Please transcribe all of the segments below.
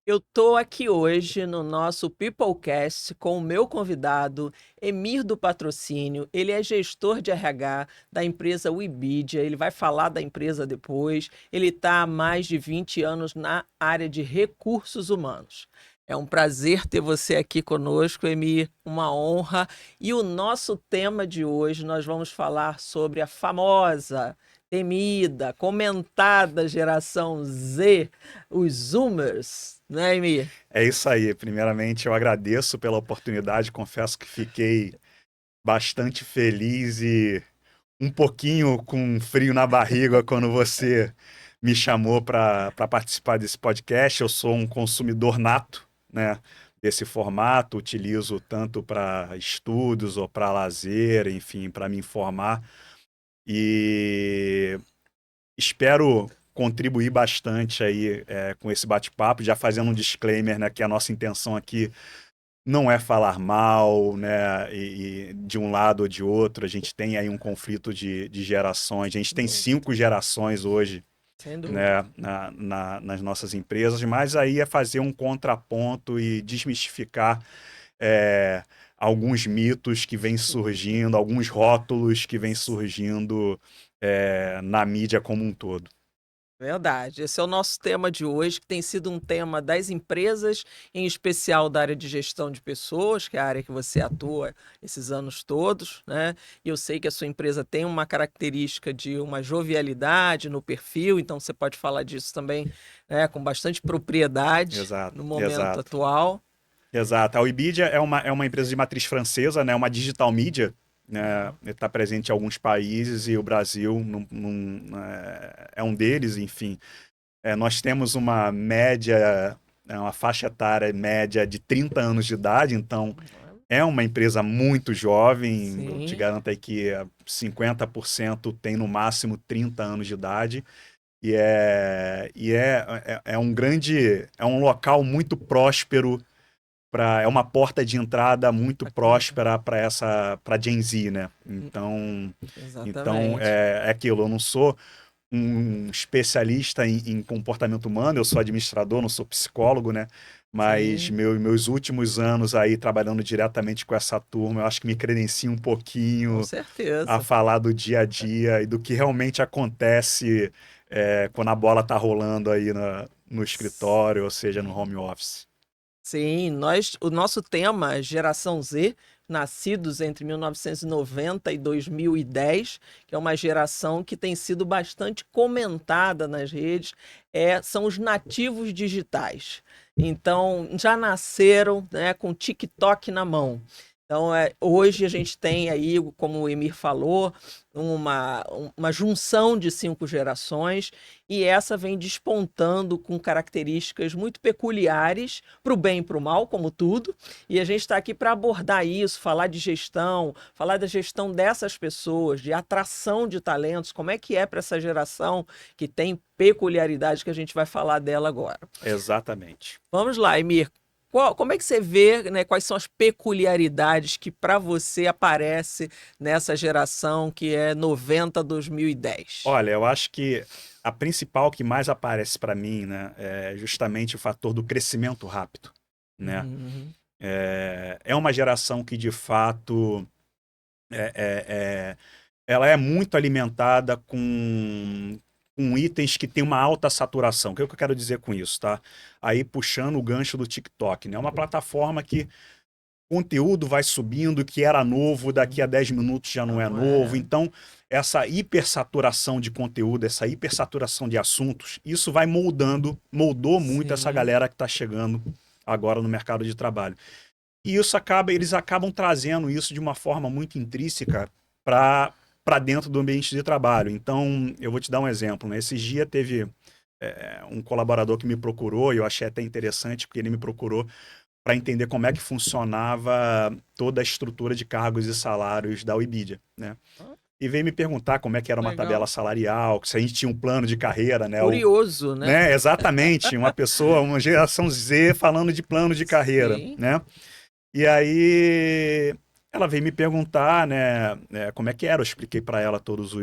Eu tô aqui hoje no nosso Peoplecast com o meu convidado, Emir do Patrocínio. Ele é gestor de RH da empresa Webidia. Ele vai falar da empresa depois. Ele está há mais de 20 anos na área de recursos humanos. É um prazer ter você aqui conosco, Emir, uma honra. E o nosso tema de hoje, nós vamos falar sobre a famosa, temida, comentada geração Z, os Zoomers, né, Emir? É isso aí. Primeiramente, eu agradeço pela oportunidade. Confesso que fiquei bastante feliz e um pouquinho com frio na barriga quando você me chamou para participar desse podcast. Eu sou um consumidor nato, né, desse formato. Utilizo tanto para estudos ou para lazer, enfim, para me informar. E espero contribuir bastante aí com esse bate-papo, já fazendo um disclaimer, né, que a nossa intenção aqui não é falar mal, né, e de um lado ou de outro. A gente tem aí um conflito de gerações. A gente tem Dúvida, 5 gerações hoje, sem dúvida. né, nas nossas empresas, mas aí é fazer um contraponto e desmistificar é, alguns mitos que vêm surgindo, alguns rótulos que vêm surgindo na mídia como um todo. Verdade. Esse é o nosso tema de hoje, que tem sido um tema das empresas, em especial da área de gestão de pessoas, que é a área que você atua esses anos todos, né? E eu sei que a sua empresa tem uma característica de uma jovialidade no perfil, então você pode falar disso também, né, com bastante propriedade Exato, no momento exato. atual. Exato. A Webedia é uma empresa de matriz francesa, né? Uma digital media, né? Aham. Está presente em alguns países e o Brasil é um deles, enfim. Nós temos uma média, uma faixa etária média de 30 anos de idade, então é uma empresa muito jovem. Eu te Sim. garanto aí que 50% tem no máximo 30 anos de idade. E é um grande, é um local muito próspero é uma porta de entrada muito Bacana. próspera para Gen Z, né? Hum, Então Exatamente. é aquilo. Eu não sou um especialista em comportamento humano, eu sou administrador, não sou psicólogo, né? Mas Sim, meus últimos anos aí trabalhando diretamente com essa turma, eu acho que me credencia um com pouquinho a certeza. falar do dia a dia e do que realmente acontece quando a bola tá rolando aí no escritório, ou seja, no Sim. home office. Sim, o nosso tema é Geração Z, nascidos entre 1990 e 2010, que é uma geração que tem sido bastante comentada nas redes, são os nativos digitais. Então, já nasceram, né, com TikTok na mão. Então, hoje a gente tem aí, como o Emir falou, uma junção de 5 gerações, e essa vem despontando com características muito peculiares, para o bem e para o mal, como tudo, e a gente está aqui para abordar isso, falar de gestão, falar da gestão dessas pessoas, de atração de talentos, como é que é para essa geração que tem peculiaridade que a gente vai falar dela agora. Exatamente. Vamos lá, Emir. Como é que você vê, né, quais são as peculiaridades que para você aparece nessa geração que é 90 a 2010? Olha, eu acho que a principal que mais aparece para mim, né, é justamente o fator do crescimento rápido, né? Uhum. É uma geração que de fato é, é- é- ela é muito alimentada com itens que têm uma alta saturação. O que eu quero dizer com isso, tá? Aí puxando o gancho do TikTok, né? É uma plataforma que conteúdo vai subindo, que era novo, daqui a 10 minutos já não é Não novo. é. Então, essa hipersaturação de conteúdo, essa hipersaturação de assuntos, isso vai moldou muito essa Sim. galera que está chegando agora no mercado de trabalho. E eles acabam trazendo isso de uma forma muito intrínseca para dentro do ambiente de trabalho. Então, eu vou te dar um exemplo, né? Esses dias teve um colaborador que me procurou, e eu achei até interessante, porque ele me procurou para entender como é que funcionava toda a estrutura de cargos e salários da Webidia, né? Ah, E veio me perguntar como é que era uma tabela legal. salarial, se a gente tinha um plano de carreira, né? Curioso, né? Né? Exatamente, uma pessoa, uma geração Z falando de plano de carreira, Sim. né? E aí ela veio me perguntar, né, como é que era. Eu expliquei para ela todos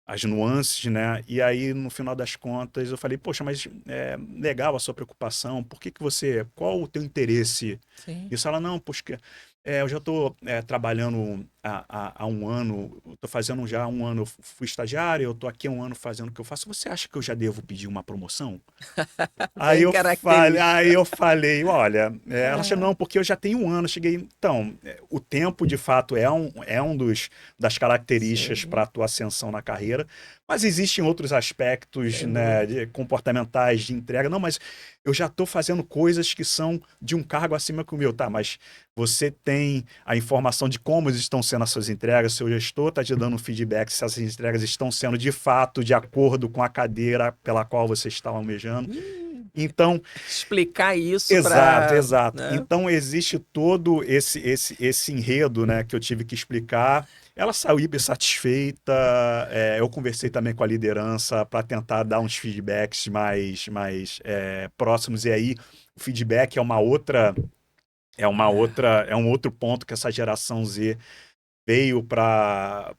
as nuances, né? E aí, no final das contas, eu falei, poxa, mas é legal a sua preocupação, por que que você, qual o teu interesse? Sim. E ela, não, porque eu já estou trabalhando há um ano, estou fazendo já um ano, eu fui estagiário, eu estou aqui há um ano fazendo o que eu faço, você acha que eu já devo pedir uma promoção? Aí Bem aí característica. eu falei, olha, ela achou, É, não, porque eu já tenho um ano, cheguei, então, o tempo de fato é um das características para sim, a tua ascensão na carreira, mas existem outros aspectos, sem né, dúvida. comportamentais de entrega, não, mas eu já estou fazendo coisas que são de um cargo acima que o meu, tá, mas você tem a informação de como estão sendo as suas entregas, seu gestor está te dando um feedback se essas entregas estão sendo de fato de acordo com a cadeira pela qual você está almejando. Hum, Então, explicar isso exato, para, exato. né? Então existe todo esse enredo, né, que eu tive que explicar. Ela saiu hiper satisfeita. Eu conversei também com a liderança para tentar dar uns feedbacks mais próximos. E aí o feedback é um outro ponto que essa geração Z veio para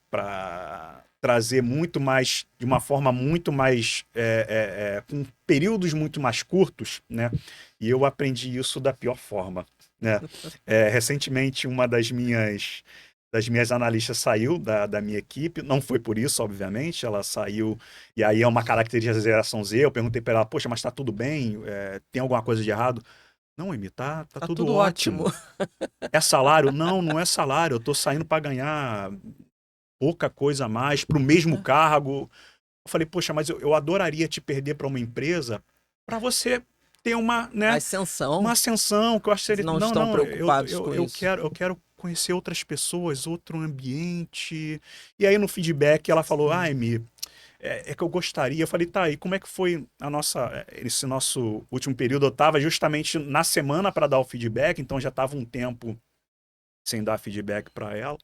trazer muito mais, de uma forma muito mais, com períodos muito mais curtos, né? E eu aprendi isso da pior forma, né? Recentemente, uma das minhas analistas saiu da minha equipe, não foi por isso, obviamente, ela saiu, e aí é uma característica da geração Z, eu perguntei para ela, poxa, mas tá tudo bem? Tem alguma coisa de errado? Não, Amy, tá Tá tudo tudo ótimo. ótimo. É salário? Não, não é salário. Eu tô saindo para ganhar pouca coisa a mais para o mesmo cargo. Eu falei, poxa, mas eu adoraria te perder para uma empresa para você ter uma, né, uma Ascensão, ascensão, que eu acho que eles seria, não não, estão não, preocupados com isso. eu quero conhecer outras pessoas, outro ambiente. E aí no feedback ela falou, ai, Sim. Mi, que eu gostaria. Eu falei, tá, e como é que foi esse nosso último período? Eu estava justamente na semana para dar o feedback, então já estava um tempo sem dar feedback para ela.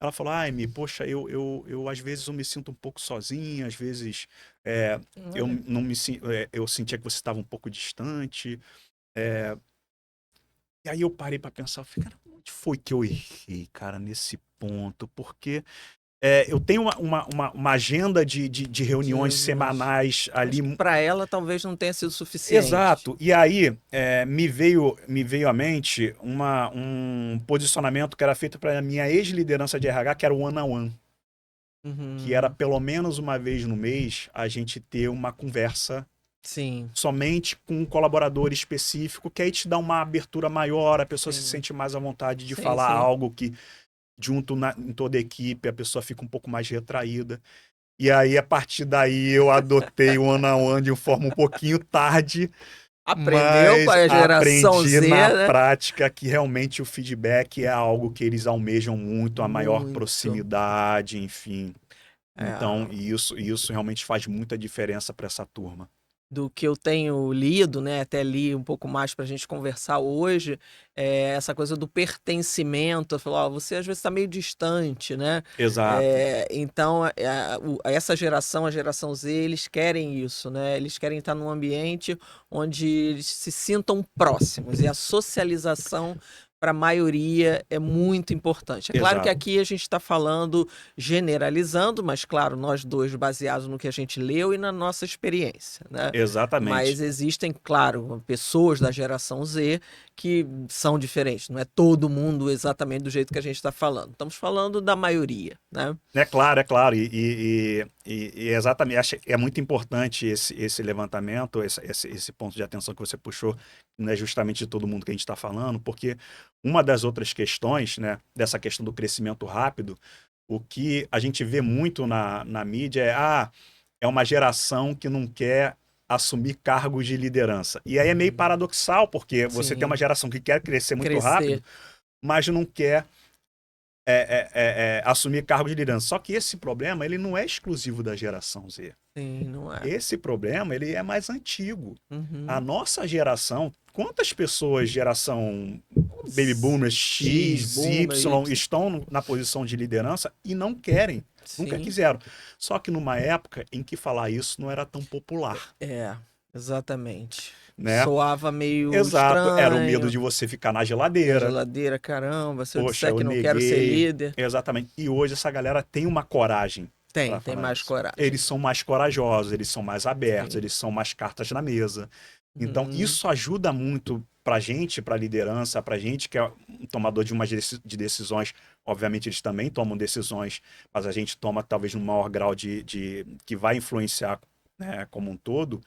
Ela falou, ai, Mi, poxa, eu às vezes eu me sinto um pouco sozinha, às vezes é, eu Olha, não me eu sentia que você estava um pouco distante. E aí eu parei para pensar, eu falei, cara, onde foi que eu errei, cara, nesse ponto? Porque eu tenho uma agenda de de reuniões reuniões. semanais Mas ali. para ela talvez não tenha sido suficiente. Exato. E aí me veio à mente um posicionamento que era feito para a minha ex-liderança de RH, que era o one-on-one, que era Uhum. pelo menos uma vez no mês a gente ter uma conversa Sim, somente com um colaborador específico, que aí te dá uma abertura maior, a pessoa se sim, sente mais à vontade de sim, falar sim. algo que, junto em toda a equipe, a pessoa fica um pouco mais retraída. E aí, a partir daí, eu adotei o one-on-one de uma forma um pouquinho tarde, Aprendeu com mas a geração aprendi Z, na né? prática que realmente o feedback é algo que eles almejam muito, a maior Muito. proximidade, enfim. Então, É, isso realmente faz muita diferença para essa turma. do que eu tenho lido, né? Até li um pouco mais para a gente conversar hoje, essa coisa do pertencimento. Eu falo, ó, você às vezes está meio distante, né? Exato, Então, essa geração, a geração Z, eles querem isso, né? Eles querem estar num ambiente onde eles se sintam próximos e a socialização para a maioria é muito importante. É claro que exato. aqui a gente está falando generalizando, mas claro, nós dois baseados no que a gente leu e na nossa experiência, né? Mas Exatamente. existem, claro, pessoas da geração Z que são diferentes. Não é todo mundo exatamente do jeito que a gente está falando. Estamos falando da maioria, né? É claro, é claro. E exatamente, é muito importante esse levantamento, esse ponto de atenção que você puxou, não é justamente de todo mundo que a gente está falando, porque uma das outras questões, né, dessa questão do crescimento rápido, o que a gente vê muito na mídia é uma geração que não quer assumir cargos de liderança. E aí é meio Hum, paradoxal, porque você tem uma sim, geração que quer crescer muito rápido, crescer, mas não quer assumir cargo de liderança. Só que esse problema ele não é exclusivo da geração Z. sim, não é? Esse problema ele é mais antigo. A Uhum. nossa geração, quantas pessoas geração baby boomers X, X, boomer, Y Y. estão na posição de liderança e não querem, nunca Sim, quiseram. Só que numa época em que falar isso não era tão popular, exatamente. né? Soava meio Exato, era o medo estranho. de você ficar na Na geladeira. geladeira, caramba, se eu Poxa, disser eu que não quero ser neguei. líder. Exatamente. E hoje essa galera tem uma coragem Tem, para tem falar mais isso. coragem. Eles são mais corajosos, eles são mais abertos, Sim. eles são mais cartas na mesa. Então, Uhum. isso ajuda muito para gente, para a liderança, para gente que é um tomador de decisões. Obviamente, eles também tomam decisões, mas a gente toma talvez num maior grau que vai influenciar, né, como um todo.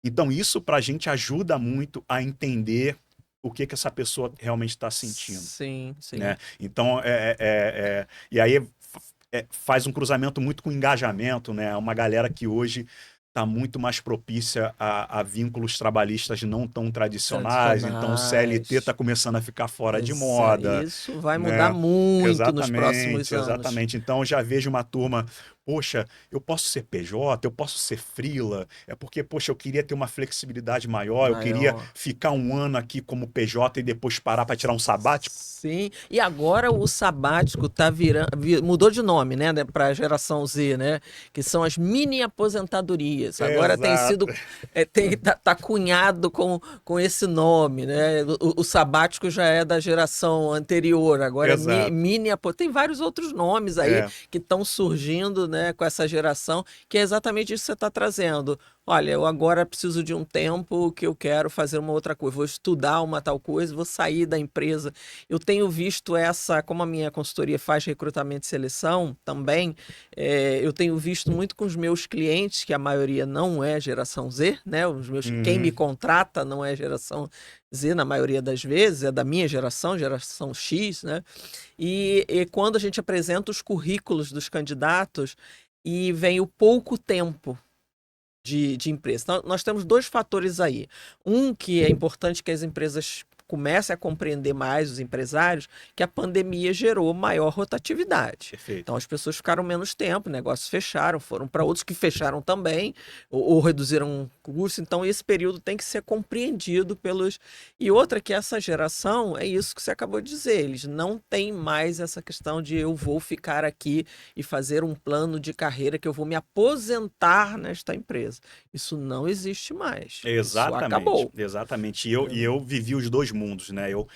Então, isso para a gente ajuda muito a entender o que essa pessoa realmente está sentindo, Sim, sim. né? Então, e aí faz um cruzamento muito com engajamento, né? Uma galera que hoje está muito mais propícia a vínculos trabalhistas não tão tradicionais, então o CLT está Tradicionais. começando a ficar fora de moda, Isso vai mudar né? muito nos próximos Exatamente, anos. exatamente. Então eu já vejo uma turma, poxa, eu posso ser PJ, eu posso ser freela, é porque, poxa, eu queria ter uma flexibilidade maior, eu queria Maior. ficar um ano aqui como PJ e depois parar para tirar um sabático. Sim, e agora o sabático tá mudou de nome, né, para a geração Z, né, que são as mini aposentadorias. Agora tem Exato. sido tá cunhado com esse nome, né? O sabático já é da geração anterior, agora é Exato. tem vários outros nomes aí É, que estão surgindo, né, com essa geração, que é exatamente isso que você está trazendo. Olha, eu agora preciso de um tempo que eu quero fazer uma outra coisa, vou estudar uma tal coisa, vou sair da empresa. Eu tenho visto essa, como a minha consultoria faz recrutamento e seleção também, eu tenho visto muito com os meus clientes, que a maioria não é geração Z, né? Quem me uhum, contrata não é geração Z na maioria das vezes, é da minha geração, geração X, né? E quando a gente apresenta os currículos dos candidatos e vem o pouco tempo de empresa. Então, nós temos dois fatores aí. Um que é importante que as empresas comecem a compreender mais, os empresários, que a pandemia gerou maior rotatividade. perfeito. Então as pessoas ficaram menos tempo, negócios fecharam, foram para outros que fecharam também, ou reduziram o curso. Então esse período tem que ser compreendido pelos. E outra que essa geração, é isso que você acabou de dizer, eles não têm mais essa questão de eu vou ficar aqui e fazer um plano de carreira que eu vou me aposentar nesta empresa. Isso não existe mais. Isso Exatamente, acabou. exatamente. E eu vivi os dois mundos, né? Eu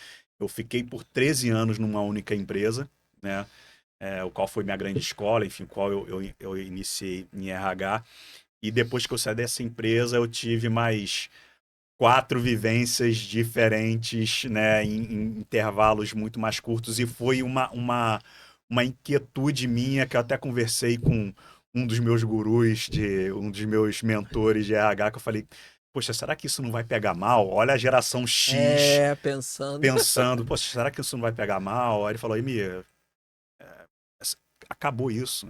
fiquei por 13 anos numa única empresa, né? O qual foi minha grande escola, enfim, qual eu iniciei em RH. E depois que eu saí dessa empresa, eu tive mais 4 vivências diferentes, né? Em intervalos muito mais curtos. E foi uma inquietude minha que eu até conversei com um dos meus gurus, um dos meus mentores de RH, que eu falei, poxa, será que isso não vai pegar mal? Olha a geração X Pensando. pensando, poxa, será que isso não vai pegar mal? Aí ele falou, Emir, acabou isso.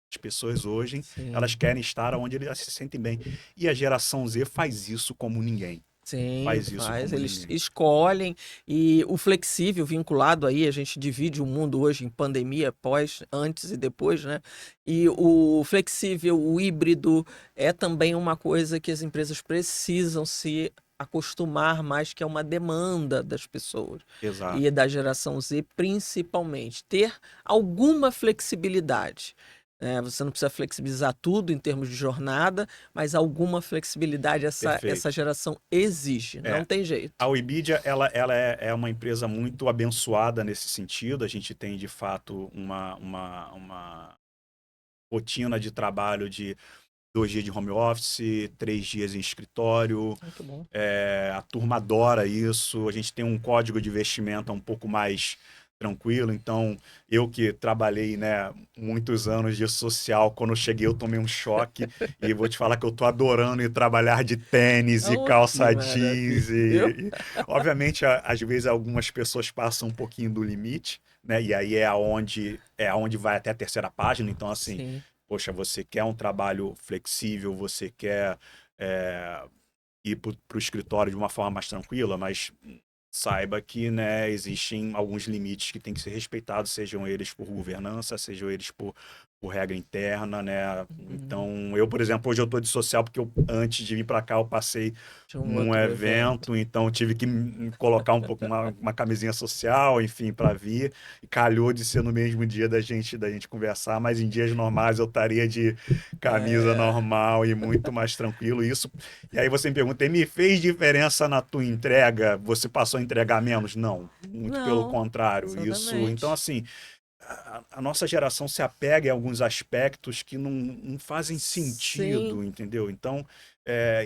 As pessoas hoje, elas Sim. querem estar onde elas se sentem bem. E a geração Z faz isso como ninguém. Sim, Faz isso faz. como Eles ninguém. escolhem e o flexível vinculado aí, a gente divide o mundo hoje em pandemia, pós, antes e depois, né? E o flexível, o híbrido é também uma coisa que as empresas precisam se acostumar mais, que é uma demanda das pessoas Exato. e da geração Z principalmente, ter alguma flexibilidade. Você não precisa flexibilizar tudo em termos de jornada, mas alguma flexibilidade essa Perfeito. geração exige, não É. tem A jeito. Webedia, ela é uma empresa muito abençoada nesse sentido. A gente tem, de fato, uma rotina de trabalho de 2 dias de home office, 3 dias em escritório. Muito bom. A turma adora isso. A gente tem um código de vestimenta um pouco mais tranquilo. Então, eu que trabalhei, né, muitos anos de social, quando eu cheguei eu tomei um choque e vou te falar que eu tô adorando ir trabalhar de tênis e Oh, que calça maravilha, jeans viu? obviamente, às vezes algumas pessoas passam um pouquinho do limite, né? E aí é aonde vai até a terceira página. Então, assim, Sim. poxa, você quer um trabalho flexível, você quer é, ir para o escritório de uma forma mais tranquila, mas saiba que, né, existem alguns limites que têm que ser respeitados, sejam eles por governança, sejam eles por regra interna, né? Uhum. Então, eu, por exemplo, hoje eu estou de social porque antes de vir para cá eu passei De um num outro evento. evento, então eu tive que me colocar um pouco uma camisinha social, enfim, para vir. E calhou de ser no mesmo dia da gente conversar, mas em dias normais eu estaria de camisa É, normal e muito mais tranquilo. Isso. E aí você me pergunta, me fez diferença na tua entrega? Você passou a entregar menos? Não, muito pelo não, contrário. Isso, então exatamente. assim, a nossa geração se apega em alguns aspectos que não fazem sentido, Sim, entendeu? Então,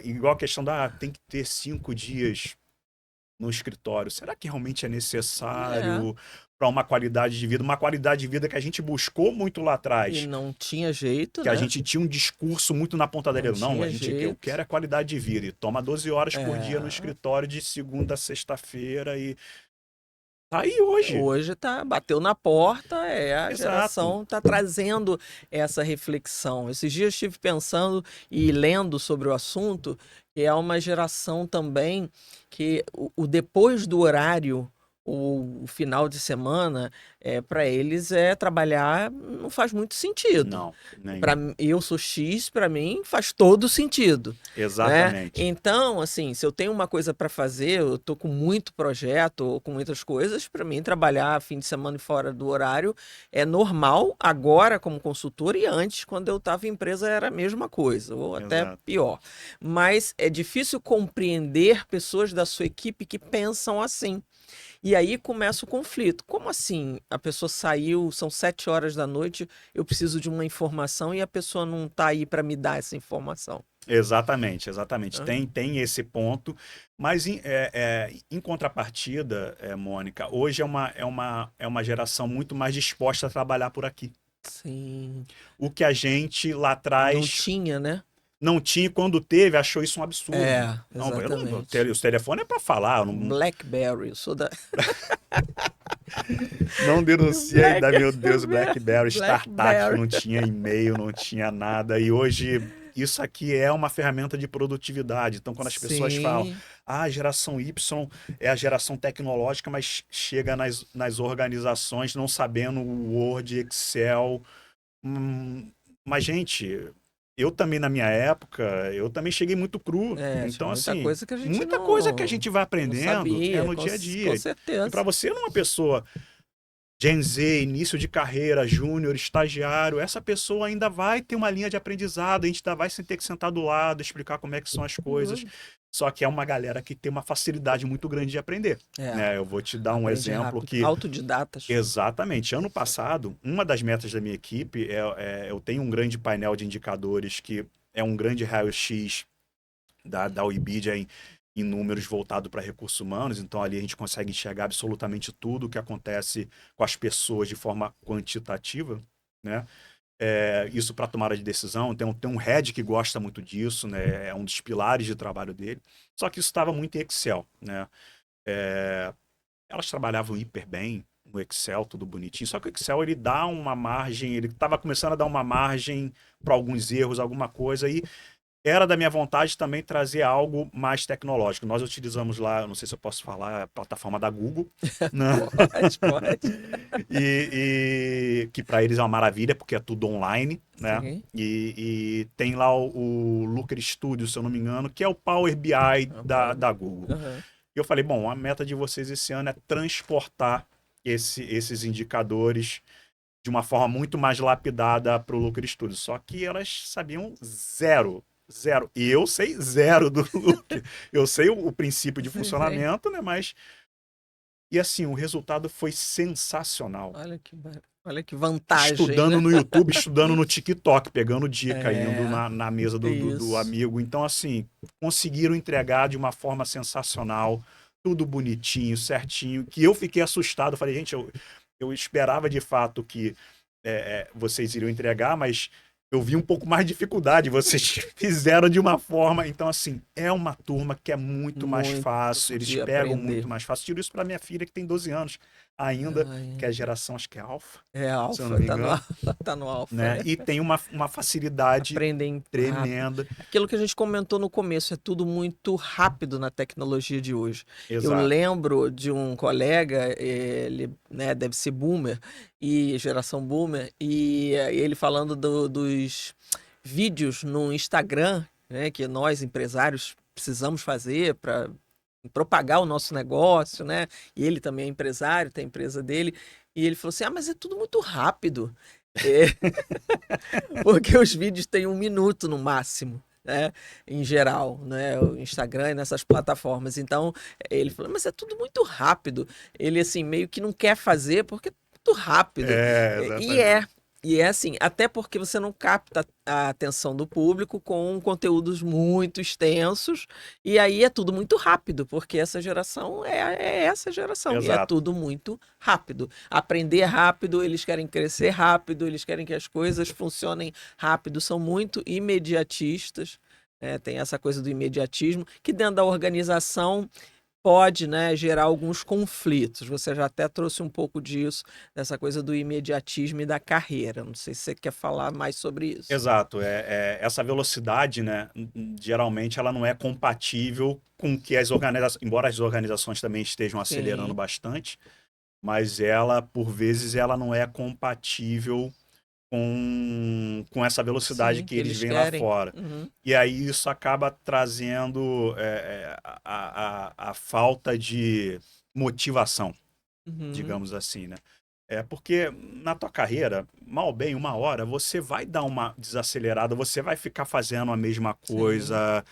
igual a questão tem que ter 5 dias no escritório. Será que realmente é é. necessário para uma qualidade de vida? Uma qualidade de vida que a gente buscou muito lá E atrás, não tinha jeito, que a né? gente tinha um discurso muito na ponta da Não orelha. Não, tinha eu jeito. quero é qualidade de vida. E toma 12 horas por dia no É. escritório de segunda a sexta-feira e tá aí hoje. Hoje bateu na porta, a Exato. geração está trazendo essa reflexão. Esses dias eu estive pensando e lendo sobre o assunto, que é uma geração também que o depois do horário, o final de semana, para eles trabalhar não faz muito sentido. Não, nenhum. Eu sou X, para mim faz todo sentido, né? Exatamente. Então, assim, se eu tenho uma coisa para fazer, eu tô com muito projeto ou com muitas coisas, para mim trabalhar fim de semana e fora do horário é normal agora como consultor, e antes, quando eu estava em empresa, era a mesma coisa, ou até Exato. pior. Mas é difícil compreender pessoas da sua equipe que pensam assim. E aí começa o conflito. Como assim? A pessoa saiu, são 7 horas da noite, eu preciso de uma informação e a pessoa não está aí para me dar essa informação. Exatamente, exatamente. Hã? Tem esse ponto, mas em contrapartida, Mônica, hoje é uma geração muito mais disposta a trabalhar por aqui. Sim. O que a gente lá Não atrás tinha, né? não tinha, e quando teve, achou isso um absurdo. Não, eu não, Exatamente. o telefone é para falar, BlackBerry, eu sou da não denuncia ainda, meu Deus, BlackBerry, startup, BlackBerry. não tinha e-mail, não tinha nada. E hoje isso aqui é uma ferramenta de produtividade. Então, quando as pessoas falam, Sim. a geração Y é a geração tecnológica, mas chega nas organizações não sabendo o Word, Excel. Hum, mas, gente, eu também na minha época, eu também cheguei muito cru. Tinha Então, muita assim, coisa que a gente muita coisa que a não, gente vai não aprendendo é sabia, no com, dia a com dia. E para certeza. você, numa pessoa Gen Z, início de carreira, júnior, estagiário, essa pessoa ainda vai ter uma linha de aprendizado, a gente ainda vai ter que sentar do lado, explicar como é que são as coisas. Só que é uma galera que tem uma facilidade muito grande de aprender, É, né? Eu vou te dar um aprende exemplo rápido. que, Autodidatas. exatamente, ano passado, uma das metas da minha equipe eu tenho um grande painel de indicadores que é um grande raio-x da Webedia em números voltado para recursos humanos, então ali a gente consegue enxergar absolutamente tudo o que acontece com as pessoas de forma quantitativa, né? Isso para tomada de decisão, tem um head que gosta muito disso, né? É um dos pilares de trabalho dele, só que isso estava muito em Excel, né? Elas trabalhavam hiper bem no Excel, tudo bonitinho, só que o Excel ele dá uma margem, ele estava começando a dar uma margem para alguns erros, alguma coisa, e era da minha vontade também trazer algo mais tecnológico. Nós utilizamos lá, não sei se eu posso falar, a plataforma da Google, né? Pode, pode. E que para eles é uma maravilha, porque é tudo online, né? Sim. E tem lá o Looker Studio, se eu não me engano, que é o Power BI da Google. Aham. E eu falei, bom, a meta de vocês esse ano é transportar esses indicadores de uma forma muito mais lapidada para o Looker Studio. Só que elas sabiam zero. Zero. E eu sei zero do Looker. Eu sei o princípio de Sim, sim. funcionamento, né? Mas. E assim, o resultado foi sensacional. Olha que vantagem, Estudando né? no YouTube, estudando no TikTok, pegando dica, indo É, na mesa do isso. amigo. Então, assim, conseguiram entregar de uma forma sensacional, tudo bonitinho, certinho, que eu fiquei assustado. Falei, gente, eu esperava de fato que vocês iriam entregar, mas eu vi um pouco mais de dificuldade. Vocês fizeram de uma forma. Então, assim, é uma turma que é muito mais Muito fácil, eles de pegam aprender. muito mais fácil. Tiro isso para minha filha, que tem 12 anos ainda, que é a Ai, geração, acho que é alfa, é se eu não alfa, me tá no, engano, tá no alfa, né? né? E tem uma facilidade Aprendem rápido. tremenda. Aquilo que a gente comentou no começo, é tudo muito rápido na tecnologia de hoje. Eu Exato. lembro de um colega, ele, né, deve ser boomer, e geração boomer, e ele falando dos vídeos no Instagram, né, que nós, empresários, precisamos fazer para propagar o nosso negócio, né? E ele também é empresário, tem a empresa dele. E ele falou assim: ah, mas é tudo muito rápido. É, porque os vídeos têm 1 minuto no máximo, né? Em geral, né? O Instagram e nessas plataformas. Então, ele falou, mas é tudo muito rápido. Ele, assim, meio que não quer fazer, porque muito rápido. E Exatamente. e é assim, até porque você não capta a atenção do público com conteúdos muito extensos, e aí é tudo muito rápido, porque essa geração é essa geração, e é Exato. tudo muito rápido. Aprender rápido, eles querem crescer rápido, eles querem que as coisas funcionem rápido, são muito imediatistas, tem essa coisa do imediatismo, que dentro da organização pode, né, gerar alguns conflitos. Você já até trouxe um pouco disso, dessa coisa do imediatismo e da carreira. Não sei se você quer falar mais sobre isso. Exato. Essa velocidade, né, geralmente ela não é compatível com que as organizações, embora as organizações também estejam acelerando Sim, bastante, mas ela, por vezes, ela não é compatível com essa velocidade sim, que que eles eles veem lá querem. fora. Uhum, E aí isso acaba trazendo a falta de motivação, uhum, digamos assim, né? Porque na tua carreira, mal ou bem, uma hora, você vai dar uma desacelerada, você vai ficar fazendo a mesma sim, coisa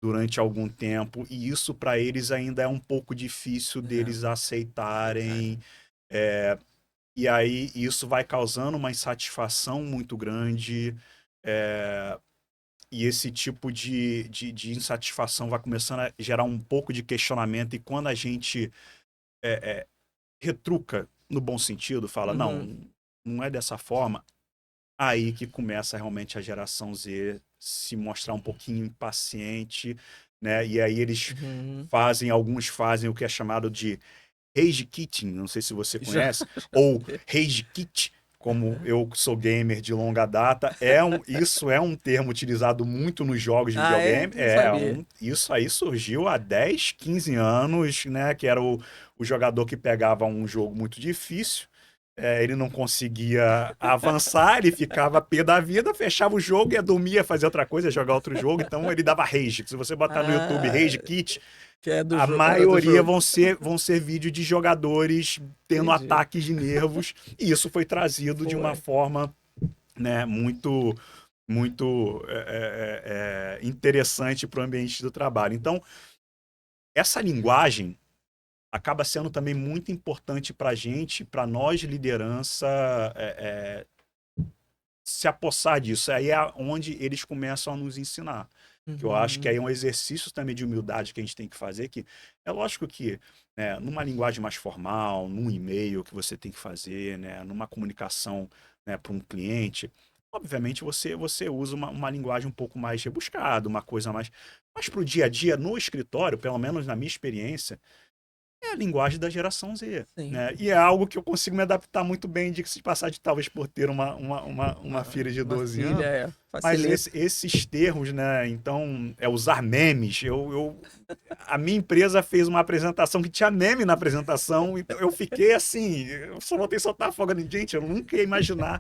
durante algum tempo, e isso para eles ainda é um pouco difícil é, deles é, aceitarem. é, e aí isso vai causando uma insatisfação muito grande, é, e esse tipo de insatisfação vai começando a gerar um pouco de questionamento, e quando a gente retruca no bom sentido, fala, uhum, não, não é dessa forma, aí que começa realmente a geração Z se mostrar um pouquinho impaciente, né? E aí eles uhum. alguns fazem o que é chamado de rage quitting, não sei se você Já, conhece, já ou vi. rage quit, como eu sou gamer de longa data, isso é um termo utilizado muito nos jogos de Ah, é? videogame. Não sabia. Isso aí surgiu há 10, 15 anos, né? Que era o jogador que pegava um jogo muito difícil, ele não conseguia avançar, ele ficava pé da vida, fechava o jogo, ia dormir, ia fazer outra coisa, ia jogar outro jogo, então ele dava rage. Se você botar no YouTube Ah, Rage Kit, que é a era do maioria jogo. vão ser vídeos de jogadores tendo Entendi. ataques de nervos, e isso foi trazido de uma Foi. forma, né, muito interessante para o ambiente do trabalho. Então, essa linguagem acaba sendo também muito importante para a gente, para nós, liderança, se apossar disso. Aí é onde eles começam a nos ensinar. Que eu acho que aí Uhum, é um exercício também de humildade que a gente tem que fazer, que é lógico que, né, numa linguagem mais formal, num e-mail que você tem que fazer, né, numa comunicação, né, para um cliente, obviamente você usa uma linguagem um pouco mais rebuscada, uma coisa mais. Mas para o dia a dia, no escritório, pelo menos na minha experiência, é a linguagem da geração Z, sim. né? E é algo que eu consigo me adaptar muito bem, diga-se de passagem, talvez por ter uma filha de Uma 12 filha, anos. Mas facilita. esses termos, né? Então, usar memes. A minha empresa fez uma apresentação que tinha meme na apresentação, então eu fiquei assim, eu só voltei a soltar fogo. Gente, eu nunca ia imaginar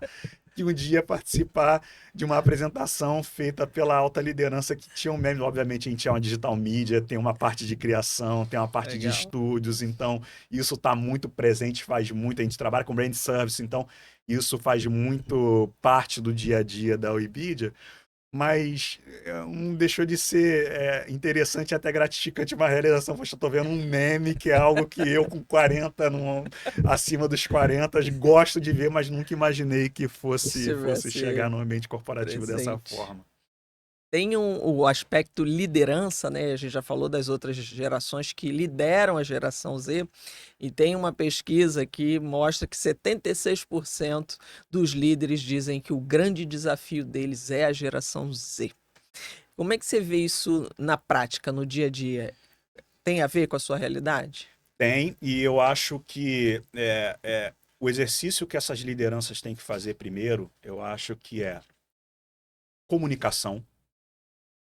que um dia participar de uma apresentação feita pela alta liderança que tinha um meme. Obviamente, a gente é uma digital media, tem uma parte de criação, tem uma parte de Legal. estúdios, então isso está muito presente, faz muito. A gente trabalha com brand service, então isso faz muito parte do dia a dia da Webidia, mas não deixou de ser interessante e até gratificante uma realização. Poxa, eu tô vendo um meme que é algo que eu com 40, acima dos 40, gosto de ver, mas nunca imaginei que fosse chegar Estivesse no ambiente corporativo dessa presente. forma. Tem o aspecto liderança, né? A gente já falou das outras gerações que lideram a geração Z, e tem uma pesquisa que mostra que 76% dos líderes dizem que o grande desafio deles é a geração Z. Como é que você vê isso na prática, no dia a dia? Tem a ver com a sua realidade? Tem, e eu acho que o exercício que essas lideranças têm que fazer primeiro, eu acho que é comunicação,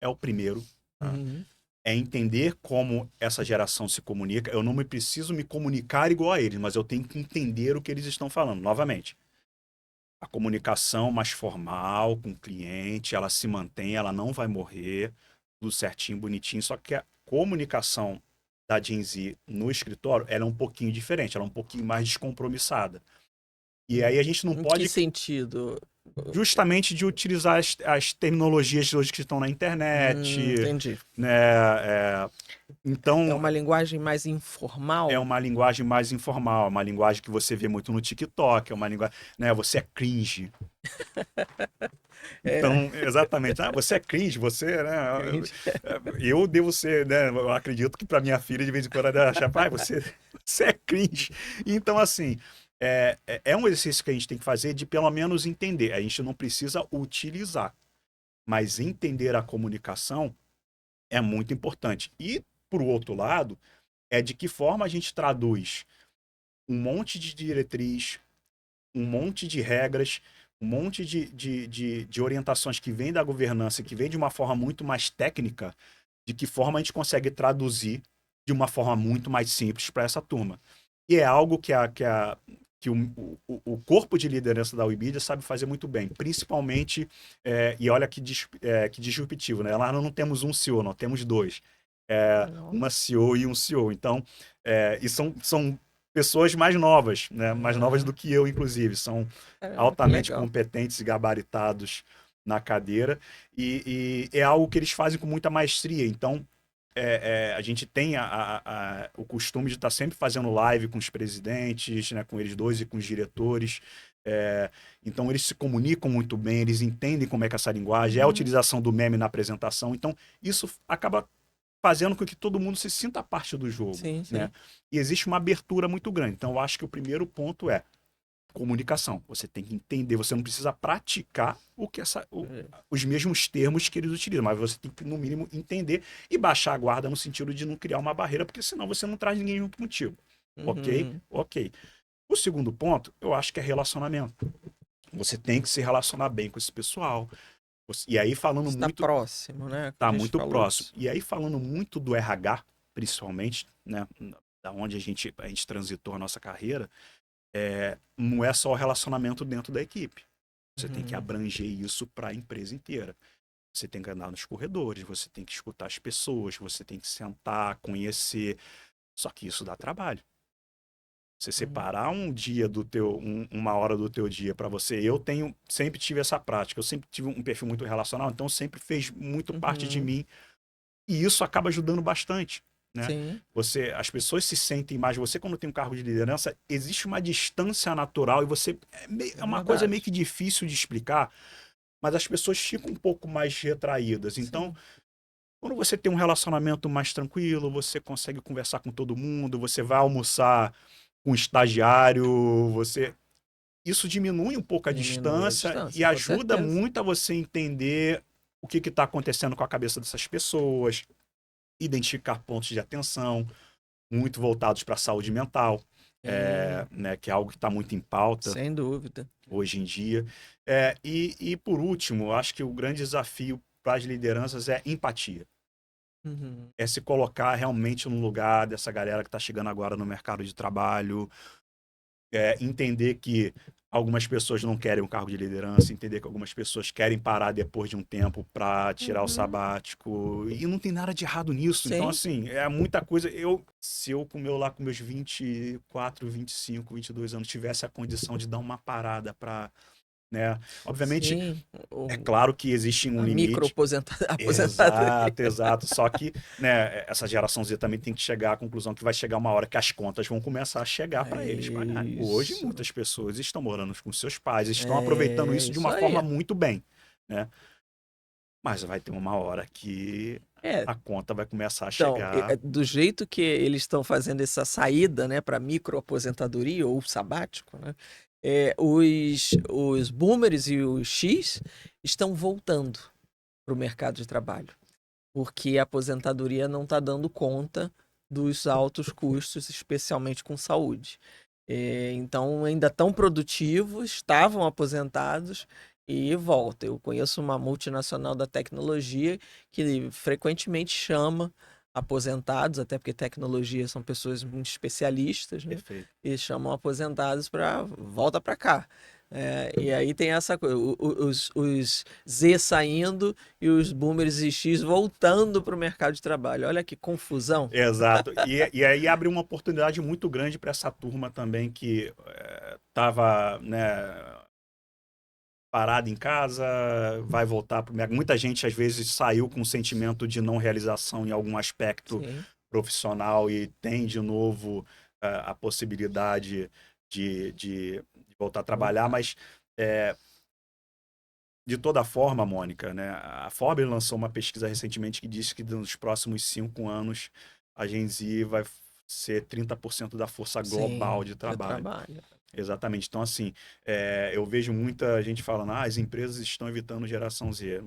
é o primeiro. Tá? Uhum, É entender como essa geração se comunica. Eu não me preciso me comunicar igual a eles, mas eu tenho que entender o que eles estão falando. Novamente, a comunicação mais formal com o cliente, ela se mantém, ela não vai morrer, tudo certinho, bonitinho. Só que a comunicação da Gen Z no escritório, ela é um pouquinho diferente, ela é um pouquinho mais descompromissada. E aí a gente não em que pode. sentido? justamente de utilizar as terminologias hoje que estão na internet, Entendi. né? É Então, uma linguagem mais é informal? uma linguagem mais informal, é uma linguagem que você vê muito no TikTok, é uma linguagem, né? Você é cringe. É, Então, exatamente. Ah, você é cringe, você, né? cringe. Eu devo ser, né? Eu acredito que para minha filha, de vez em quando, ela acha, pai, você é cringe. Então, assim, é um exercício que a gente tem que fazer de pelo menos entender. A gente não precisa utilizar, mas entender a comunicação é muito importante. E, por outro lado, é de que forma a gente traduz um monte de diretriz, um monte de regras, um monte de orientações que vem da governança, que vem de uma forma muito mais técnica, de que forma a gente consegue traduzir de uma forma muito mais simples para essa turma. E é algo que o corpo de liderança da Webedia sabe fazer muito bem, principalmente, e olha que disruptivo, né? Lá não temos um CEO, nós temos dois. Legal. Uma CEO e um CEO. Então, e são pessoas mais novas, né? Mais novas do Ah, que eu, inclusive. São caramba, que altamente legal. competentes e gabaritados na cadeira. E é algo que eles fazem com muita maestria. Então, a gente tem o costume de estar sempre fazendo live com os presidentes, né, com eles dois e com os diretores. É, então, eles se comunicam muito bem, eles entendem como é que é essa linguagem, é a Uhum. utilização do meme na apresentação. Então, isso acaba fazendo com que todo mundo se sinta parte do jogo, Sim, né? sim. E existe uma abertura muito grande. Então, eu acho que o primeiro ponto é comunicação. Você tem que entender, você não precisa praticar É. os mesmos termos que eles utilizam, mas você tem que, no mínimo, entender e baixar a guarda no sentido de não criar uma barreira, porque senão você não traz ninguém junto contigo. Ok? Uhum. Ok. O segundo ponto, eu acho que é relacionamento. Você tem que se relacionar bem com esse pessoal. E aí, falando Está muito, próximo, né? tá A gente muito falou próximo. isso. E aí, falando muito do RH, principalmente, né? Da onde a gente transitou a nossa carreira, não é só o relacionamento dentro da equipe. Você tem que Uhum. abranger isso para a empresa inteira. Você tem que andar nos corredores, você tem que escutar as pessoas, você tem que sentar, conhecer. Só que isso dá trabalho. Você Uhum. separar um dia uma hora do teu dia para você. Eu sempre tive essa prática. Eu sempre tive um perfil muito relacional, então sempre fez muito parte de Uhum. mim. E isso acaba ajudando bastante, né? Sim. As pessoas se sentem mais. Você, quando tem um cargo de liderança, existe uma distância natural e você É é uma coisa meio verdade. que difícil de explicar, mas as pessoas ficam um pouco mais retraídas. Então, Sim. quando você tem um relacionamento mais tranquilo, você consegue conversar com todo mundo, você vai almoçar com o estagiário, isso diminui um pouco a Diminui a distância e distância, com ajuda certeza. muito a você entender o que está acontecendo com a cabeça dessas pessoas, identificar pontos de atenção, muito voltados para a saúde mental, Sim, né, que é algo que está muito em pauta sem dúvida. hoje em dia. E por último, eu acho que o grande desafio para as lideranças é empatia. Uhum. É se colocar realmente no lugar dessa galera que está chegando agora no mercado de trabalho, entender que algumas pessoas não querem um cargo de liderança, entender que algumas pessoas querem parar depois de um tempo para tirar o Uhum. sabático, e não tem nada de errado nisso. Então, Sim. assim, é muita coisa. Se eu com meus 24, 25, 22 anos, tivesse a condição de dar uma parada para, né? Obviamente, Sim. é claro que existe um A limite. aposentadoria. Exato, exato. Só que, né, essa geração Z também tem que chegar à conclusão que vai chegar uma hora que as contas vão começar a chegar para É eles pagar. Hoje, isso. muitas pessoas estão morando com seus pais, estão aproveitando É isso de isso uma aí. forma muito bem, né? Mas vai ter uma hora que É, a conta vai começar a então, chegar. do jeito que eles estão fazendo essa saída, né, para microaposentadoria ou sabático, né, os boomers e os X estão voltando para o mercado de trabalho, porque a aposentadoria não está dando conta dos altos custos, especialmente com saúde. Então, ainda estão produtivos, estavam aposentados e volta. Eu conheço uma multinacional da tecnologia que frequentemente chama aposentados, até porque tecnologia são pessoas muito especialistas, né? Perfeito. E chamam aposentados para volta para cá. E aí tem essa coisa, os Z saindo e os boomers e X voltando para o mercado de trabalho. Olha que confusão. Exato. E aí abre uma oportunidade muito grande para essa turma também que estava, né, parado em casa, vai voltar para o mercado. Muita gente, às vezes, saiu com um sentimento de não realização em algum aspecto Sim. profissional e tem de novo a possibilidade de voltar a trabalhar, Voltar. mas de toda forma, Mônica, né, a Forbes lançou uma pesquisa recentemente que diz que nos próximos 5 anos a Gen Z vai ser 30% da força global Sim, de de trabalho. trabalho. Exatamente. Então, assim, eu vejo muita gente falando, as empresas estão evitando geração Z.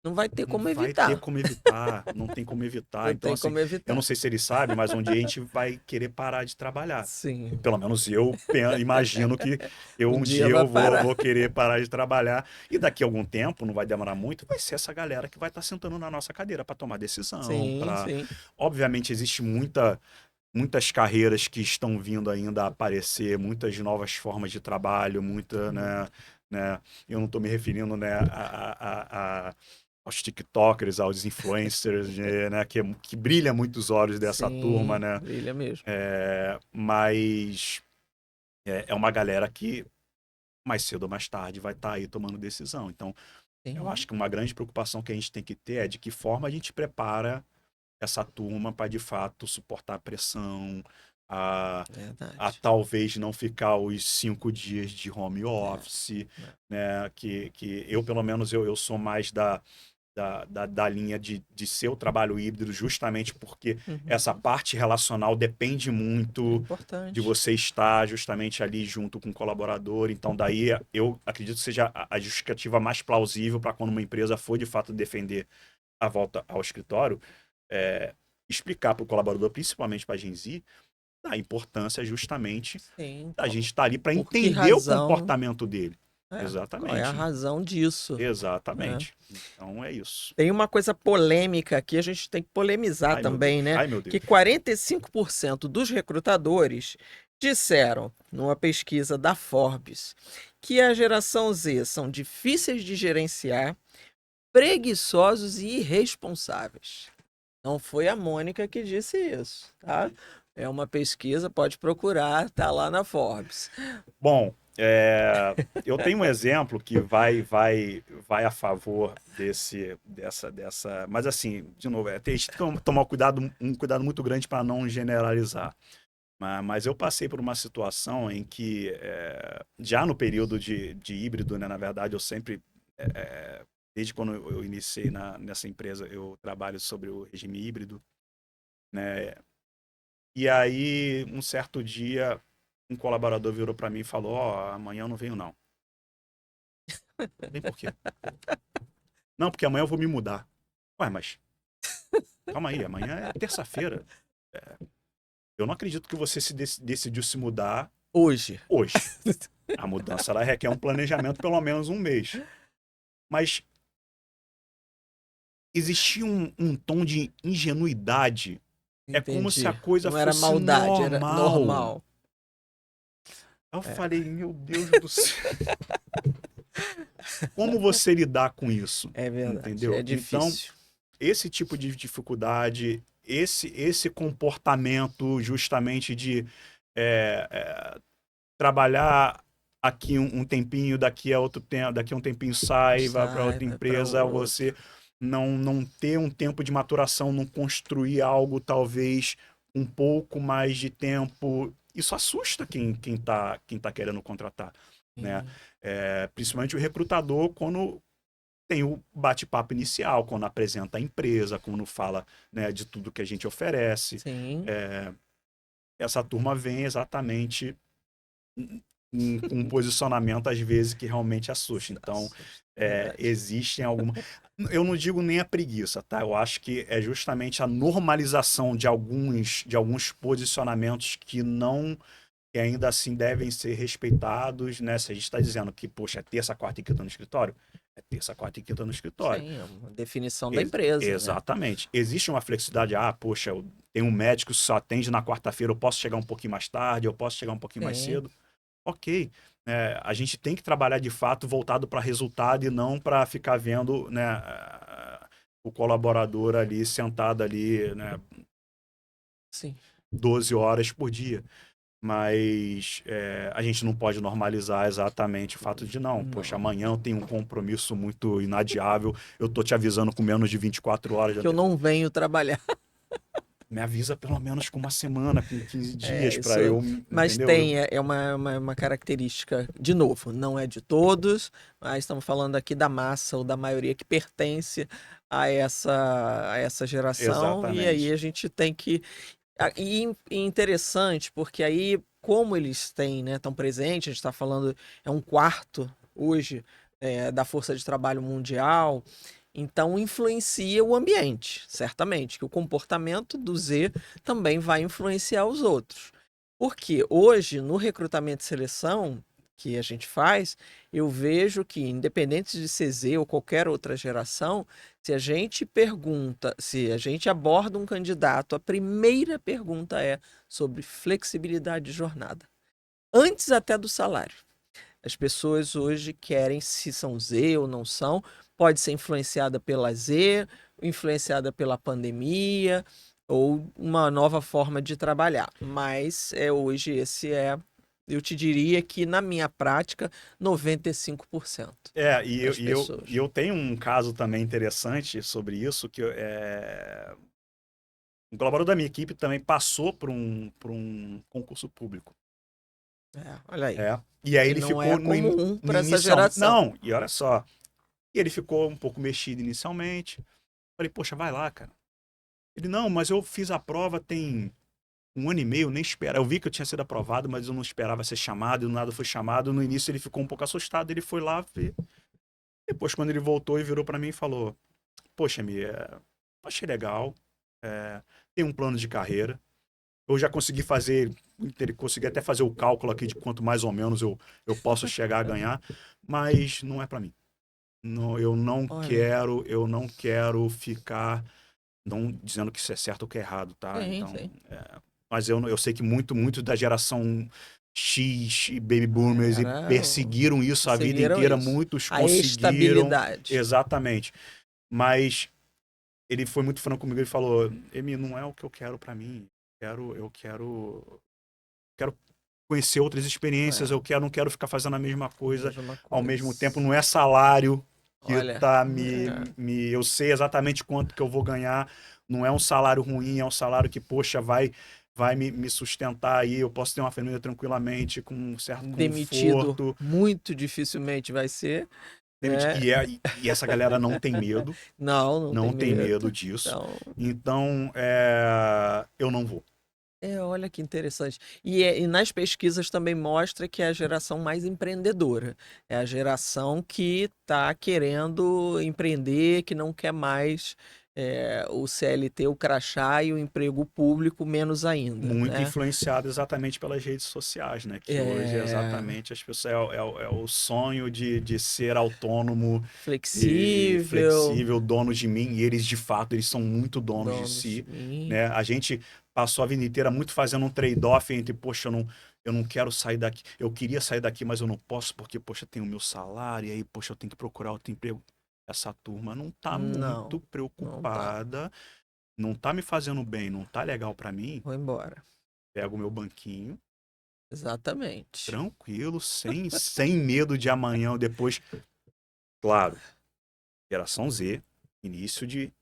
Não vai ter Não como vai ter evitar. como evitar, não tem como evitar. Não Então, tem assim, como eu não evitar. sei se ele sabe, mas um dia a gente vai querer parar de trabalhar. Sim. Pelo menos eu imagino que Um um dia dia vai eu vou, parar. vou querer parar de trabalhar. E daqui a algum tempo, não vai demorar muito, vai ser essa galera que vai estar sentando na nossa cadeira para tomar decisão. Sim, sim. Obviamente, existe muitas carreiras que estão vindo ainda a aparecer, muitas novas formas de trabalho, né, eu não estou me referindo, né, aos TikTokers, aos influencers, né, que brilha muito os olhos dessa turma, Sim, né, brilha mesmo. mas é uma galera que mais cedo ou mais tarde vai estar aí tomando decisão. Então, eu Sim, acho que uma grande preocupação que a gente tem que ter é de que forma a gente prepara essa turma para de fato suportar a pressão, a verdade. talvez não ficar os 5 dias de home É, office, é. né? Que eu, pelo menos, eu sou mais da linha de ser o trabalho híbrido, justamente porque essa Uhum. parte relacional depende É muito de importante. você estar justamente ali junto com o colaborador. Então, daí eu acredito que seja a justificativa mais plausível para quando uma empresa for de fato defender a volta ao escritório, é, explicar para o colaborador, principalmente para a Gen Z, a importância justamente Sim. da gente estar ali para Por que entender o razão? comportamento dele. Qual é a Exatamente. razão disso, né? Exatamente. Então é isso. Tem uma coisa polêmica aqui, a gente tem que polemizar Ai, meu também, Deus. né? Ai, meu Que Deus. 45% dos recrutadores disseram, numa pesquisa da Forbes, que a geração Z são difíceis de gerenciar, preguiçosos e irresponsáveis. Não foi a Mônica que disse isso, tá? É uma pesquisa, pode procurar, tá lá na Forbes. Bom, eu tenho um exemplo que vai a favor dessa. Mas assim, de novo, a gente tem que tomar um cuidado muito grande para não generalizar. Mas eu passei por uma situação em que, já no período de híbrido, né, na verdade, eu sempre, desde quando eu iniciei nessa empresa, eu trabalho sobre o regime híbrido, né? E aí, um certo dia, um colaborador virou para mim e falou: Ó, amanhã eu não venho, não. Vem por quê? Não, porque amanhã eu vou me mudar. Ué, mas calma aí, amanhã é terça-feira. Eu não acredito que você decidiu se mudar Hoje. hoje. A mudança ela requer um planejamento pelo menos um mês. Mas existia um tom de ingenuidade. É como se a Entendi. coisa Não era fosse maldade, era normal. normal. Eu É, falei, meu Deus do céu, como você lidar com isso? é verdade, é Entendeu? Então, difícil. esse tipo de dificuldade, esse comportamento justamente de é, é, trabalhar aqui um tempinho, daqui a outro tempo, daqui a um tempinho sai, vai para Sai, outra vai para empresa, outro. você não ter um tempo de maturação, não construir algo talvez um pouco mais de tempo. Isso assusta quem tá querendo contratar, né? Sim, Principalmente o recrutador quando tem o bate-papo inicial, quando apresenta a empresa, quando fala, né, de tudo que a gente oferece. sim. Essa turma vem exatamente com um posicionamento, às vezes, que realmente assusta. Então, Assusta, verdade. existem algumas. Eu não digo nem a preguiça, tá? Eu acho que é justamente a normalização de alguns posicionamentos que ainda assim devem ser respeitados, né? Se a gente está dizendo que, poxa, é terça, quarta e quinta no escritório, é terça, quarta e quinta no escritório. Sim, é uma definição da empresa, né? Exatamente. Existe uma flexibilidade, poxa, eu tenho um médico que só atende na quarta-feira, eu posso chegar um pouquinho mais tarde, eu posso chegar um pouquinho mais Sim, cedo. Ok. A gente tem que trabalhar de fato voltado para resultado e não para ficar vendo, né, o colaborador ali sentado ali, né, sim. 12 horas por dia. Mas a gente não pode normalizar exatamente o fato de não, poxa, Não. amanhã eu tenho um compromisso muito inadiável, eu tô te avisando com menos de 24 horas de Que eu não venho trabalhar. me avisa pelo menos com uma semana, com 15 É, dias para isso. eu, Mas entendeu? tem, é uma característica, de novo, não é de todos, mas estamos falando aqui da massa ou da maioria que pertence a essa geração, e aí Exatamente. a gente tem que. E interessante, porque aí, como eles têm, né, tão presente, a gente está falando, é um quarto hoje da força de trabalho mundial, então influencia o ambiente, certamente, que o comportamento do Z também vai influenciar os outros. Porque hoje, no recrutamento e seleção que a gente faz, eu vejo que, independente de ser Z ou qualquer outra geração, se a gente pergunta, se a gente aborda um candidato, a primeira pergunta é sobre flexibilidade de jornada, antes até do salário. As pessoas hoje querem, se são Z ou não são, pode ser influenciada pela Z, influenciada pela pandemia ou uma nova forma de trabalhar. Mas hoje eu te diria que na minha prática, 95% das E pessoas. eu tenho um caso também interessante sobre isso, um colaborador da minha equipe também passou por um concurso público. Olha aí. E aí E ele não é ficou comum no para essa inicial. geração. Não, e olha só. E ele ficou um pouco mexido inicialmente. Falei, poxa, vai lá, cara. Ele, não, mas eu fiz a prova tem um ano e meio, nem espera. Eu vi que eu tinha sido aprovado, mas eu não esperava ser chamado, e do nada foi chamado. No início ele ficou um pouco assustado, ele foi lá ver. Depois, quando ele voltou e virou para mim e falou: poxa, Mi, achei legal, tem um plano de carreira. Eu já consegui fazer, consegui até fazer o cálculo aqui de quanto mais ou menos eu posso chegar a ganhar, mas não é para mim. Não, Olha, eu não quero ficar não dizendo que isso é certo ou que é errado, tá? sim, Então, sim. mas eu sei que muito da geração X e baby boomers e Era, perseguiram isso a vida conseguiram inteira, isso. muitos A conseguiram, estabilidade. exatamente. Mas ele foi muito franco comigo, ele falou: Emi, não é o que eu quero para mim. Quero conhecer outras experiências, É, não quero ficar fazendo a mesma coisa mesma ao mesmo tempo, coisa. não é salário que Olha, tá é, eu sei exatamente quanto que eu vou ganhar, não é um salário ruim, é um salário que, poxa, vai me sustentar aí, eu posso ter uma família tranquilamente, com um certo demitido conforto, muito dificilmente vai ser, né? e essa galera Não, não tem não tem medo medo. disso, Então, então eu não vou. olha que interessante. E nas pesquisas também mostra que é a geração mais empreendedora. É a geração que está querendo empreender, que não quer mais o CLT, o crachá e o emprego público, menos ainda, Muito né? influenciado exatamente pelas redes sociais, né? Que hoje é É, exatamente as pessoas é o sonho de ser autônomo e flexível, flexível, dono de mim, e eles de fato eles são muito donos de donos de si, mim. né? A gente passou a vida inteira muito fazendo um trade-off entre, poxa, eu não quero sair daqui, eu queria sair daqui, mas eu não posso porque, poxa, tem o meu salário, e aí, poxa, eu tenho que procurar outro emprego. Essa turma não tá muito Não, não tá. preocupada, não tá me fazendo bem, não tá legal para mim. Vou embora. Pego o meu banquinho, Exatamente. tranquilo, sem medo de amanhã ou depois. Claro, geração Z, início de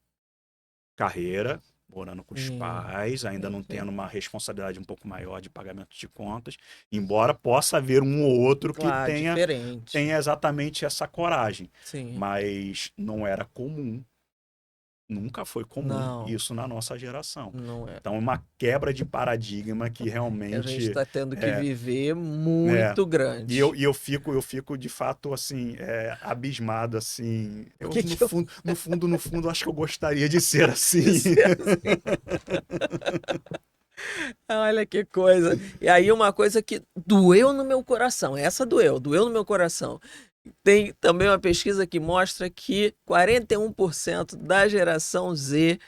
carreira, morando com os Sim, pais, ainda sim, não sim. tendo uma responsabilidade um pouco maior de pagamento de contas, embora possa haver um ou outro que Claro, diferente. tenha exatamente essa coragem. Sim. Mas não era comum. Nunca foi comum Não, isso na nossa geração. não é. Então, é uma quebra de paradigma que Que a gente realmente está tendo que é, viver É, muito grande. eu fico de fato assim, abismado assim. O Eu que que eu no fundo, acho que eu gostaria de ser de assim. ser assim? Olha que coisa. E aí uma coisa que doeu no meu coração, essa doeu no meu coração. Tem também uma pesquisa que mostra que 41% da geração Z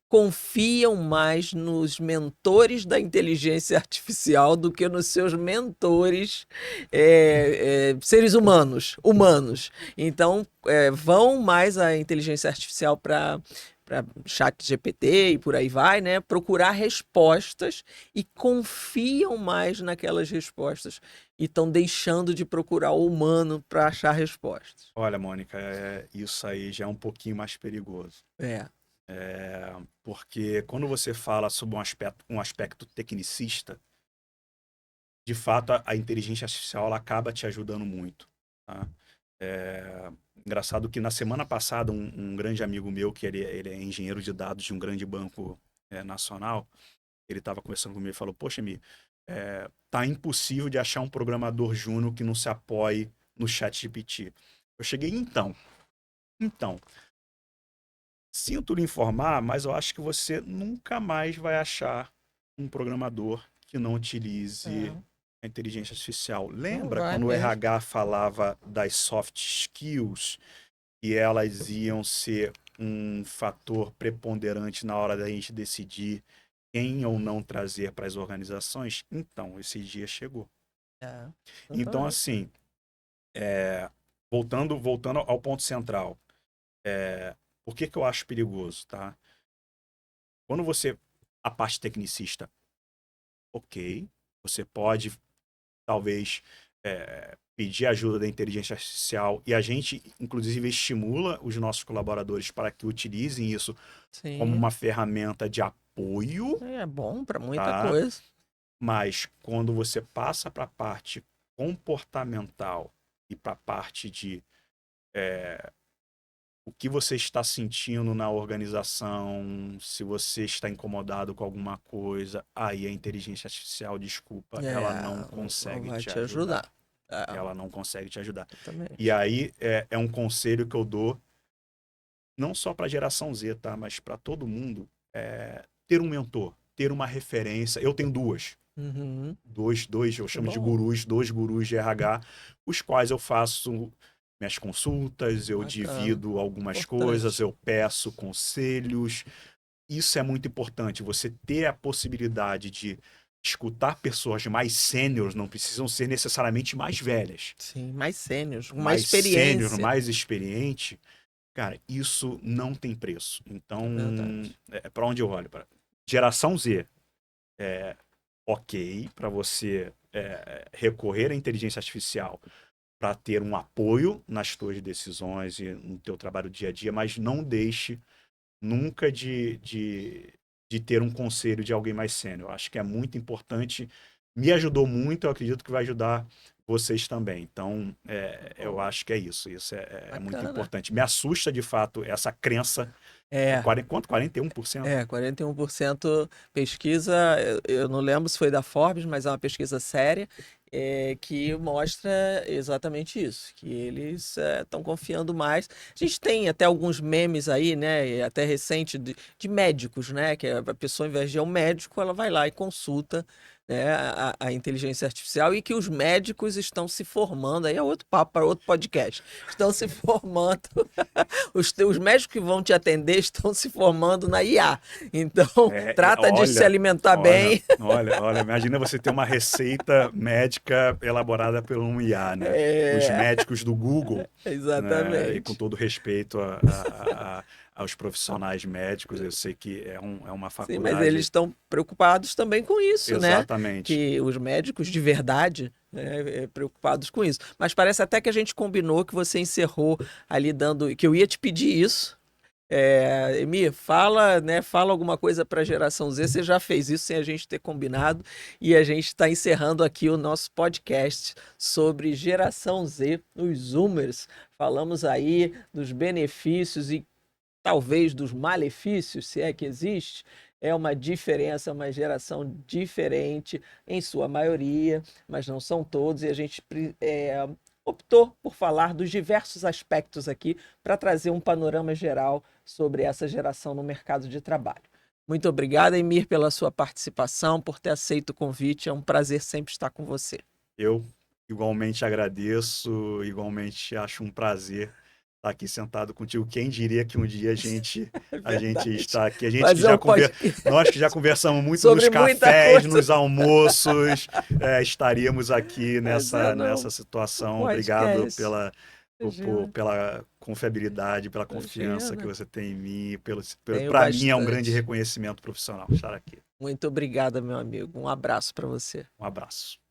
confiam mais nos mentores da inteligência artificial do que nos seus mentores seres humanos. Então, vão mais à inteligência artificial para para chat GPT e por aí vai, né? Procurar respostas e confiam mais naquelas respostas e estão deixando de procurar o humano para achar respostas. Olha, Mônica, isso aí já é um pouquinho mais perigoso. É. Porque quando você fala sobre um aspecto tecnicista, de fato a inteligência artificial ela acaba te ajudando muito. Tá? Engraçado que na semana passada um grande amigo meu, que ele é engenheiro de dados de um grande banco nacional, ele estava conversando comigo e falou, poxa, Mi, tá impossível de achar um programador júnior que não se apoie no ChatGPT. Eu cheguei, então, sinto lhe informar, mas eu acho que você nunca mais vai achar um programador que não utilize a inteligência artificial. Lembra quando o RH falava das soft skills e elas iam ser um fator preponderante na hora da gente decidir quem ou não trazer para as organizações? Então, esse dia chegou. Então, assim, voltando ao ponto central, por que eu acho perigoso, tá? Quando a parte tecnicista, ok, você pode, talvez, pedir ajuda da inteligência artificial e a gente, inclusive, estimula os nossos colaboradores para que utilizem isso como uma ferramenta de apoio. É bom para muita coisa. Mas quando você passa para a parte comportamental e para a parte de o que você está sentindo na organização, se você está incomodado com alguma coisa, aí a inteligência artificial, desculpa, ela não consegue te ajudar. Ela não consegue te ajudar. E aí é um conselho que eu dou, não só para a geração Z, tá? Mas para todo mundo, ter um mentor, ter uma referência. Eu tenho duas. Dois, eu chamo de gurus, 2 gurus de RH, os quais eu faço minhas consultas, eu divido algumas coisas, eu peço conselhos. Isso é muito importante, você ter a possibilidade de escutar pessoas mais sêniores, não precisam ser necessariamente mais velhas. Sim, mais sêniores, com mais experiência. Sênior, mais experiente. Cara, isso não tem preço. Então, para onde eu olho? Pra geração Z, ok, para você recorrer à inteligência artificial para ter um apoio nas tuas decisões e no teu trabalho dia a dia, mas não deixe nunca de ter um conselho de alguém mais sênior. Eu acho que é muito importante, me ajudou muito, eu acredito que vai ajudar vocês também. Então, eu acho que é isso. Isso é muito importante. Me assusta, de fato, essa crença. Quanto? 41%? 41% pesquisa, eu não lembro se foi da Forbes, mas é uma pesquisa séria, que mostra exatamente isso, que eles estão confiando mais. A gente tem até alguns memes aí, né, até recente, de médicos, né, que a pessoa, ao invés de ir ao médico, ela vai lá e consulta, né, a inteligência artificial, e que os médicos estão se formando, aí é outro papo para outro podcast, estão se formando, os médicos que vão te atender estão se formando na IA, então trata de se alimentar bem. Olha, imagina você ter uma receita médica elaborada por um IA, né? Os médicos do Google. Exatamente. Né? E com todo respeito aos profissionais médicos, eu sei que é uma faculdade. Sim, mas eles estão preocupados também com isso, né? Exatamente. Que os médicos de verdade, né, preocupados com isso. Mas parece até que a gente combinou, que você encerrou ali que eu ia te pedir isso. Emi, fala alguma coisa para a geração Z. Você já fez isso sem a gente ter combinado, e a gente está encerrando aqui o nosso podcast sobre geração Z, os Zoomers. Falamos aí dos benefícios e talvez dos malefícios, se é que existe. É uma diferença, uma geração diferente em sua maioria, mas não são todos, e a gente optou por falar dos diversos aspectos aqui para trazer um panorama geral sobre essa geração no mercado de trabalho. Muito obrigado, Emir, pela sua participação, por ter aceito o convite. É um prazer sempre estar com você. Eu igualmente agradeço, igualmente acho um prazer estar aqui sentado contigo. Quem diria que um dia a gente está aqui. Nós que já conversamos muito sobre nos cafés, nos almoços, estaríamos aqui nessa situação. Obrigado Imagina. pela confiabilidade, pela confiança que Imagina. você tem em mim, Tenho para mim é um grande bastante. reconhecimento profissional estar aqui. Muito obrigada, meu amigo. Um abraço para você. Um abraço.